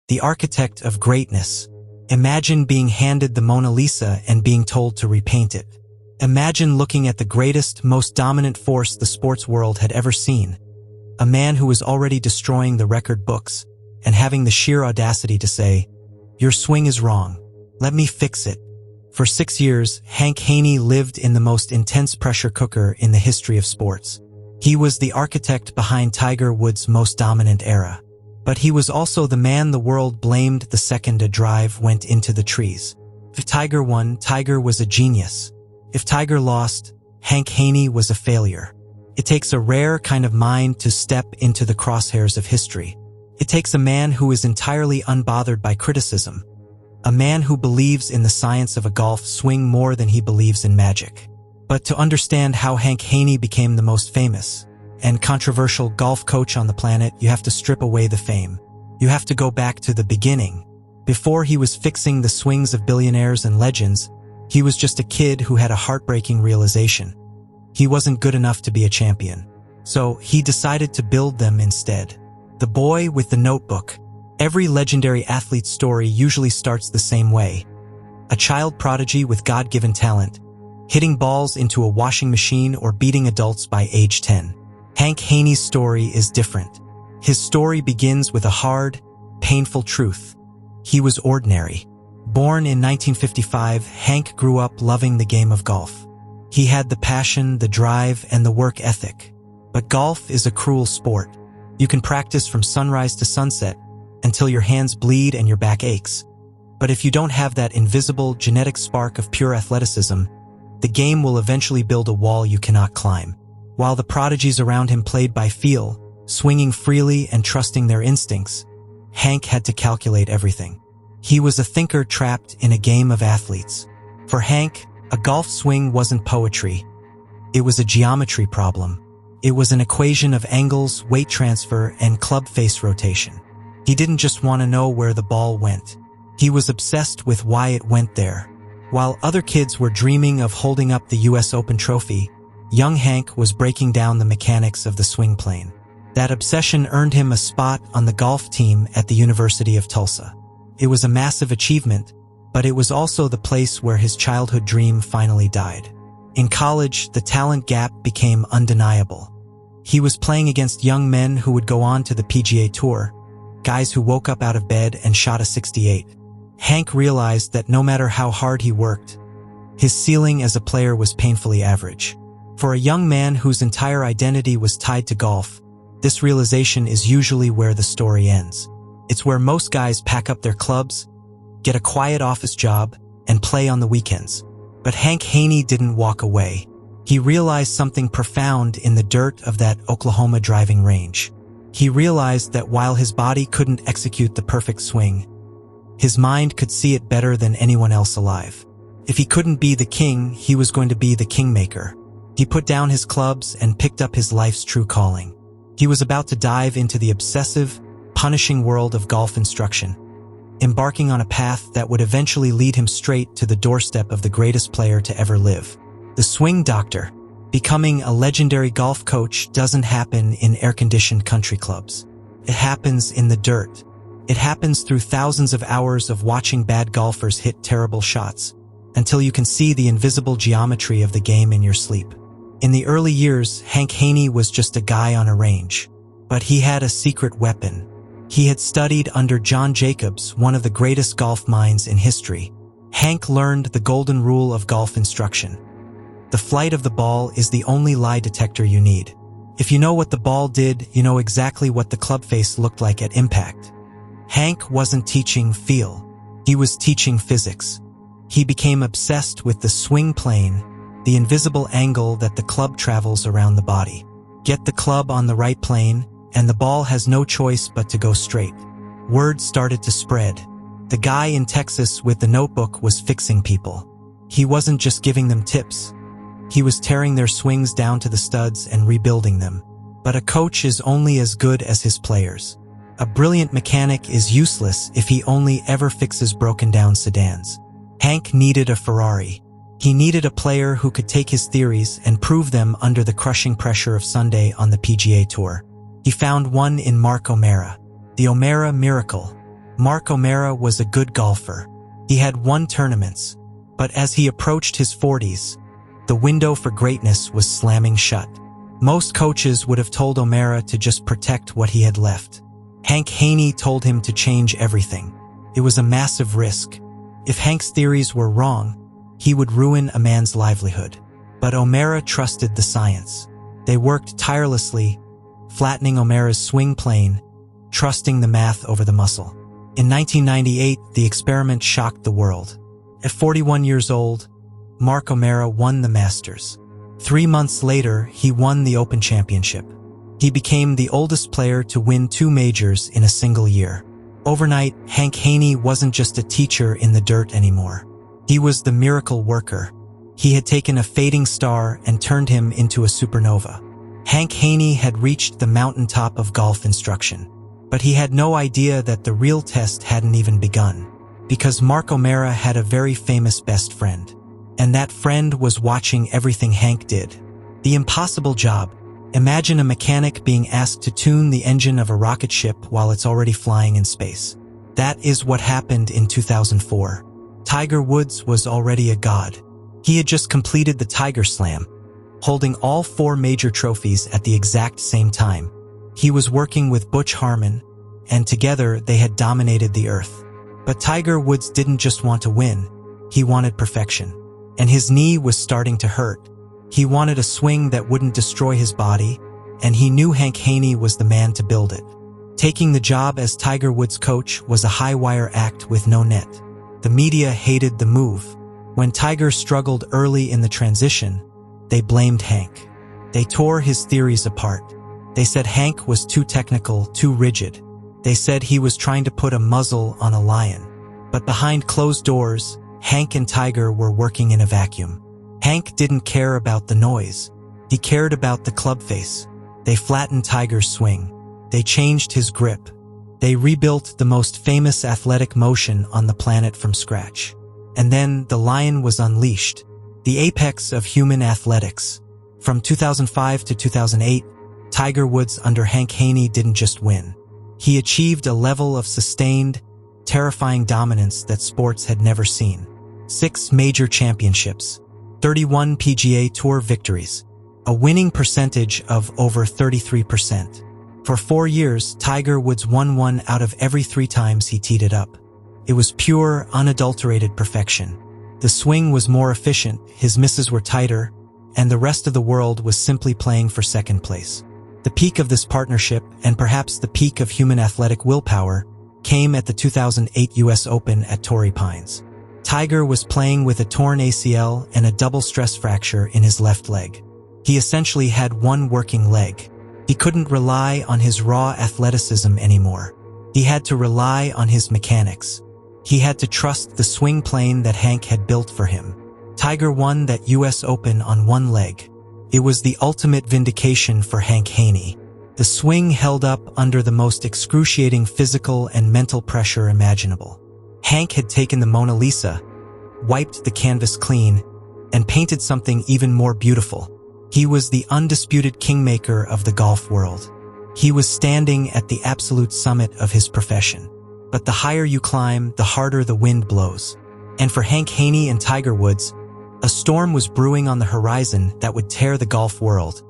the architect of greatness. Imagine being handed the Mona Lisa and being told to repaint it. Imagine looking at the greatest, most dominant force the sports world had ever seen. A man who was already destroying the record books and having the sheer audacity to say, "Your swing is wrong. Let me fix it." For 6 years, Hank Haney lived in the most intense pressure cooker in the history of sports. He was the architect behind Tiger Woods' most dominant era. But he was also the man the world blamed the second a drive went into the trees. If Tiger won, Tiger was a genius. If Tiger lost, Hank Haney was a failure. It takes a rare kind of mind to step into the crosshairs of history. It takes a man who is entirely unbothered by criticism. A man who believes in the science of a golf swing more than he believes in magic. But to understand how Hank Haney became the most famous and controversial golf coach on the planet, you have to strip away the fame. You have to go back to the beginning. Before he was fixing the swings of billionaires and legends, he was just a kid who had a heartbreaking realization. He wasn't good enough to be a champion. So he decided to build them instead. The boy with the notebook. Every legendary athlete's story usually starts the same way. A child prodigy with God-given talent, hitting balls into a washing machine or beating adults by age 10. Hank Haney's story is different. His story begins with a hard, painful truth. He was ordinary. Born in 1955, Hank grew up loving the game of golf. He had the passion, the drive, and the work ethic. But golf is a cruel sport. You can practice from sunrise to sunset until your hands bleed and your back aches. But if you don't have that invisible genetic spark of pure athleticism, the game will eventually build a wall you cannot climb. While the prodigies around him played by feel, swinging freely and trusting their instincts, Hank had to calculate everything. He was a thinker trapped in a game of athletes. For Hank, a golf swing wasn't poetry. It was a geometry problem. It was an equation of angles, weight transfer, and club face rotation. He didn't just want to know where the ball went. He was obsessed with why it went there. While other kids were dreaming of holding up the US Open trophy, young Hank was breaking down the mechanics of the swing plane. That obsession earned him a spot on the golf team at the University of Tulsa. It was a massive achievement, but it was also the place where his childhood dream finally died. In college, the talent gap became undeniable. He was playing against young men who would go on to the PGA Tour, guys who woke up out of bed and shot a 68. Hank realized that no matter how hard he worked, his ceiling as a player was painfully average. For a young man whose entire identity was tied to golf, this realization is usually where the story ends. It's where most guys pack up their clubs, get a quiet office job, and play on the weekends. But Hank Haney didn't walk away. He realized something profound in the dirt of that Oklahoma driving range. He realized that while his body couldn't execute the perfect swing, his mind could see it better than anyone else alive. If he couldn't be the king, he was going to be the kingmaker. He put down his clubs and picked up his life's true calling. He was about to dive into the obsessive, punishing world of golf instruction, embarking on a path that would eventually lead him straight to the doorstep of the greatest player to ever live. The swing doctor. Becoming a legendary golf coach doesn't happen in air-conditioned country clubs. It happens in the dirt. It happens through thousands of hours of watching bad golfers hit terrible shots, until you can see the invisible geometry of the game in your sleep. In the early years, Hank Haney was just a guy on a range. But he had a secret weapon. He had studied under John Jacobs, one of the greatest golf minds in history. Hank learned the golden rule of golf instruction. The flight of the ball is the only lie detector you need. If you know what the ball did, you know exactly what the club face looked like at impact. Hank wasn't teaching feel. He was teaching physics. He became obsessed with the swing plane, the invisible angle that the club travels around the body. Get the club on the right plane, and the ball has no choice but to go straight. Word started to spread. The guy in Texas with the notebook was fixing people. He wasn't just giving them tips. He was tearing their swings down to the studs and rebuilding them. But a coach is only as good as his players. A brilliant mechanic is useless if he only ever fixes broken-down sedans. Hank needed a Ferrari. He needed a player who could take his theories and prove them under the crushing pressure of Sunday on the PGA Tour. He found one in Mark O'Meara. The O'Meara Miracle. Mark O'Meara was a good golfer. He had won tournaments, but as he approached his 40s, the window for greatness was slamming shut. Most coaches would have told O'Meara to just protect what he had left. Hank Haney told him to change everything. It was a massive risk. If Hank's theories were wrong, he would ruin a man's livelihood. But O'Meara trusted the science. They worked tirelessly, flattening O'Meara's swing plane, trusting the math over the muscle. In 1998, the experiment shocked the world. At 41 years old, Mark O'Meara won the Masters. 3 months later, he won the Open Championship. He became the oldest player to win 2 majors in a single year. Overnight, Hank Haney wasn't just a teacher in the dirt anymore. He was the miracle worker. He had taken a fading star and turned him into a supernova. Hank Haney had reached the mountaintop of golf instruction, but he had no idea that the real test hadn't even begun, because Mark O'Meara had a very famous best friend, and that friend was watching everything Hank did. The impossible job. Imagine a mechanic being asked to tune the engine of a rocket ship while it's already flying in space. That is what happened in 2004. Tiger Woods was already a god. He had just completed the Tiger Slam, holding all 4 major trophies at the exact same time. He was working with Butch Harmon, and together they had dominated the earth. But Tiger Woods didn't just want to win, he wanted perfection. And his knee was starting to hurt. He wanted a swing that wouldn't destroy his body, and he knew Hank Haney was the man to build it. Taking the job as Tiger Woods' coach was a high-wire act with no net. The media hated the move. When Tiger struggled early in the transition, they blamed Hank. They tore his theories apart. They said Hank was too technical, too rigid. They said he was trying to put a muzzle on a lion. But behind closed doors, Hank and Tiger were working in a vacuum. Hank didn't care about the noise. He cared about the club face. They flattened Tiger's swing. They changed his grip. They rebuilt the most famous athletic motion on the planet from scratch. And then the lion was unleashed, the apex of human athletics. From 2005 to 2008, Tiger Woods under Hank Haney didn't just win. He achieved a level of sustained, terrifying dominance that sports had never seen. 6 major championships, 31 PGA Tour victories, a winning percentage of over 33%. For 4 years, Tiger Woods won 1 out of every 3 times he teed it up. It was pure, unadulterated perfection. The swing was more efficient, his misses were tighter, and the rest of the world was simply playing for second place. The peak of this partnership, and perhaps the peak of human athletic willpower, came at the 2008 US Open at Torrey Pines. Tiger was playing with a torn ACL and a double stress fracture in his left leg. He essentially had one working leg. He couldn't rely on his raw athleticism anymore. He had to rely on his mechanics. He had to trust the swing plane that Hank had built for him. Tiger won that US Open on one leg. It was the ultimate vindication for Hank Haney. The swing held up under the most excruciating physical and mental pressure imaginable. Hank had taken the Mona Lisa, wiped the canvas clean, and painted something even more beautiful. He was the undisputed kingmaker of the golf world. He was standing at the absolute summit of his profession. But the higher you climb, the harder the wind blows. And for Hank Haney and Tiger Woods, a storm was brewing on the horizon that would tear the golf world,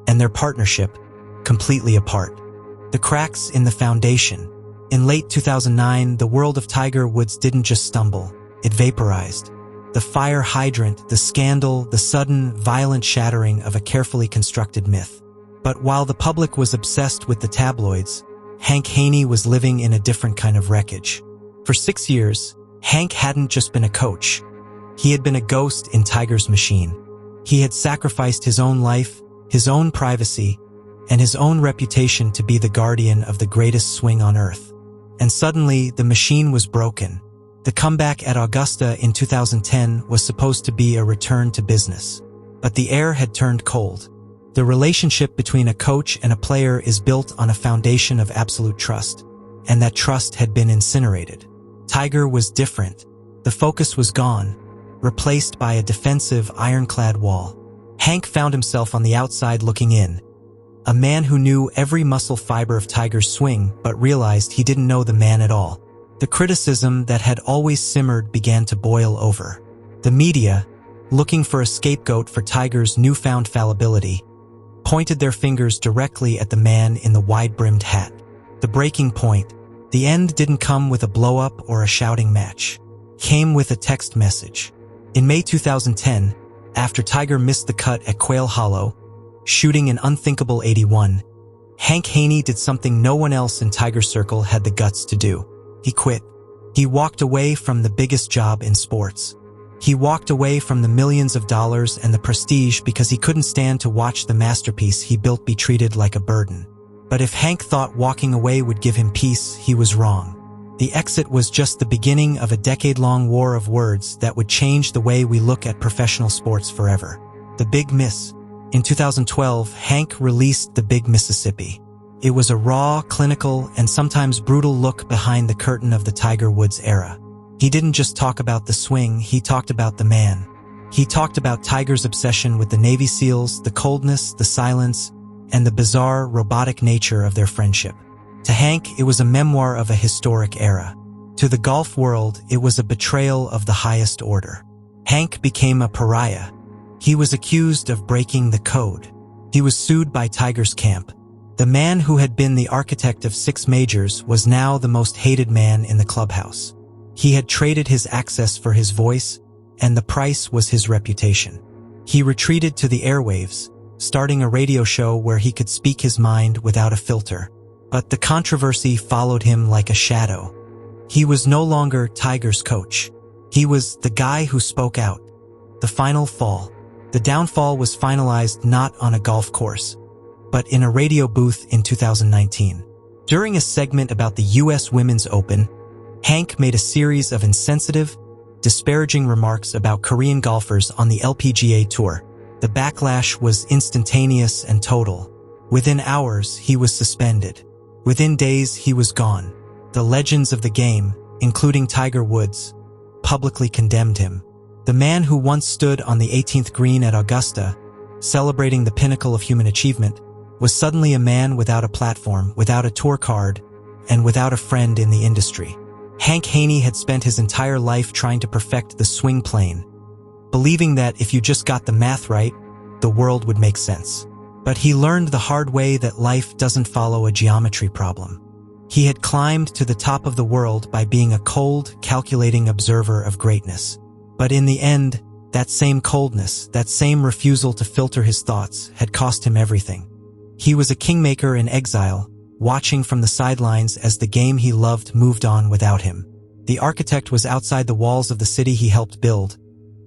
and their partnership, completely apart. The cracks in the foundation. In late 2009, the world of Tiger Woods didn't just stumble, it vaporized. The fire hydrant, the scandal, the sudden, violent shattering of a carefully constructed myth. But while the public was obsessed with the tabloids, Hank Haney was living in a different kind of wreckage. For 6 years, Hank hadn't just been a coach. He had been a ghost in Tiger's machine. He had sacrificed his own life, his own privacy, and his own reputation to be the guardian of the greatest swing on earth. And suddenly, the machine was broken. The comeback at Augusta in 2010 was supposed to be a return to business. But the air had turned cold. The relationship between a coach and a player is built on a foundation of absolute trust, and that trust had been incinerated. Tiger was different. The focus was gone, replaced by a defensive, ironclad wall. Hank found himself on the outside looking in, a man who knew every muscle fiber of Tiger's swing but realized he didn't know the man at all. The criticism that had always simmered began to boil over. The media, looking for a scapegoat for Tiger's newfound fallibility, pointed their fingers directly at the man in the wide-brimmed hat. The breaking point, the end, didn't come with a blow-up or a shouting match. Came with a text message. In May 2010, after Tiger missed the cut at Quail Hollow, shooting an unthinkable 81, Hank Haney did something no one else in Tiger's circle had the guts to do. He quit. He walked away from the biggest job in sports. He walked away from the millions of dollars and the prestige because he couldn't stand to watch the masterpiece he built be treated like a burden. But if Hank thought walking away would give him peace, he was wrong. The exit was just the beginning of a decade-long war of words that would change the way we look at professional sports forever. The Big Miss. In 2012, Hank released The Big Mississippi. It was a raw, clinical, and sometimes brutal look behind the curtain of the Tiger Woods era. He didn't just talk about the swing, he talked about the man. He talked about Tiger's obsession with the Navy SEALs, the coldness, the silence, and the bizarre, robotic nature of their friendship. To Hank, it was a memoir of a historic era. To the golf world, it was a betrayal of the highest order. Hank became a pariah. He was accused of breaking the code. He was sued by Tiger's camp. The man who had been the architect of 6 majors was now the most hated man in the clubhouse. He had traded his access for his voice, and the price was his reputation. He retreated to the airwaves, starting a radio show where he could speak his mind without a filter. But the controversy followed him like a shadow. He was no longer Tiger's coach. He was the guy who spoke out. The final fall. The downfall was finalized not on a golf course, but in a radio booth in 2019. During a segment about the U.S. Women's Open, Hank made a series of insensitive, disparaging remarks about Korean golfers on the LPGA Tour. The backlash was instantaneous and total. Within hours, he was suspended. Within days, he was gone. The legends of the game, including Tiger Woods, publicly condemned him. The man who once stood on the 18th green at Augusta, celebrating the pinnacle of human achievement, was suddenly a man without a platform, without a tour card, and without a friend in the industry. Hank Haney had spent his entire life trying to perfect the swing plane, believing that if you just got the math right, the world would make sense. But he learned the hard way that life doesn't follow a geometry problem. He had climbed to the top of the world by being a cold, calculating observer of greatness. But in the end, that same coldness, that same refusal to filter his thoughts, had cost him everything. He was a kingmaker in exile, watching from the sidelines as the game he loved moved on without him. The architect was outside the walls of the city he helped build,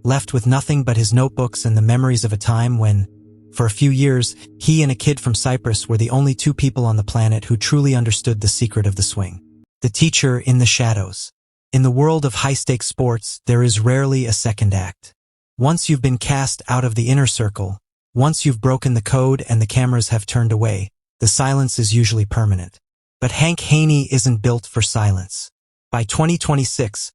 left with nothing but his notebooks and the memories of a time when, for a few years, he and a kid from Cyprus were the only 2 people on the planet who truly understood the secret of the swing. The teacher in the shadows. In the world of high-stakes sports, there is rarely a second act. Once you've been cast out of the inner circle, once you've broken the code and the cameras have turned away, the silence is usually permanent. But Hank Haney isn't built for silence. By 2026,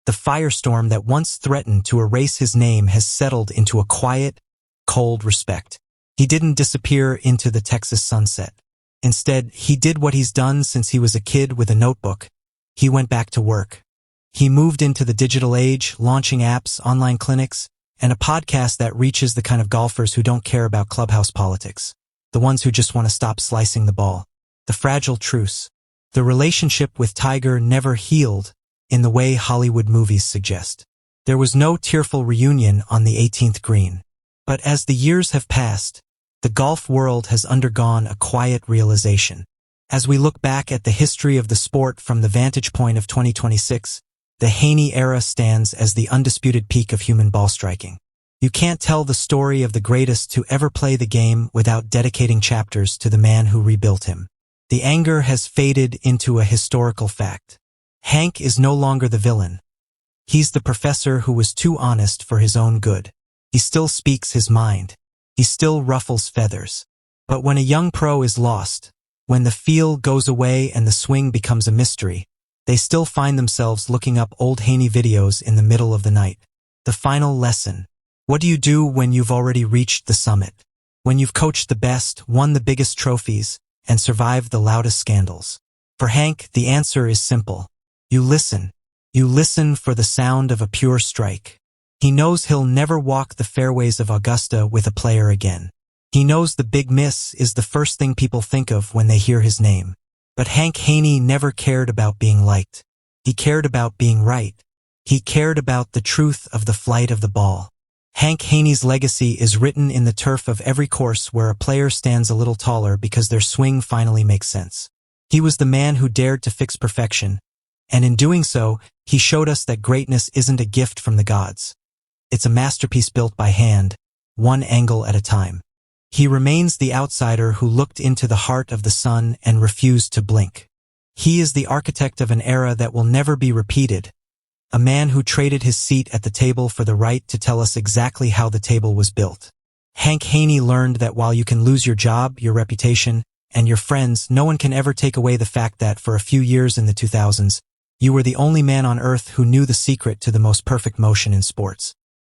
the firestorm that once threatened to erase his name has settled into a quiet, cold respect. He didn't disappear into the Texas sunset. Instead, he did what he's done since he was a kid with a notebook. He went back to work. He moved into the digital age, launching apps, online clinics, and a podcast that reaches the kind of golfers who don't care about clubhouse politics. The ones who just want to stop slicing the ball. The fragile truce. The relationship with Tiger never healed in the way Hollywood movies suggest. There was no tearful reunion on the 18th green. But as the years have passed, the golf world has undergone a quiet realization. As we look back at the history of the sport from the vantage point of 2026, the Haney era stands as the undisputed peak of human ball striking. You can't tell the story of the greatest to ever play the game without dedicating chapters to the man who rebuilt him. The anger has faded into a historical fact. Hank is no longer the villain. He's the professor who was too honest for his own good. He still speaks his mind. He still ruffles feathers. But when a young pro is lost, when the feel goes away and the swing becomes a mystery, they still find themselves looking up old Haney videos in the middle of the night. The final lesson. What do you do when you've already reached the summit? When you've coached the best, won the biggest trophies, and survived the loudest scandals? For Hank, the answer is simple. You listen. You listen for the sound of a pure strike. He knows he'll never walk the fairways of Augusta with a player again. He knows the big miss is the first thing people think of when they hear his name. But Hank Haney never cared about being liked. He cared about being right. He cared about the truth of the flight of the ball. Hank Haney's legacy is written in the turf of every course where a player stands a little taller because their swing finally makes sense. He was the man who dared to fix perfection, and in doing so, he showed us that greatness isn't a gift from the gods. It's a masterpiece built by hand, one angle at a time. He remains the outsider who looked into the heart of the sun and refused to blink. He is the architect of an era that will never be repeated, a man who traded his seat at the table for the right to tell us exactly how the table was built. Hank Haney learned that while you can lose your job, your reputation, and your friends, no one can ever take away the fact that for a few years in the 2000s, you were the only man on earth who knew the secret to the most perfect motion in sports.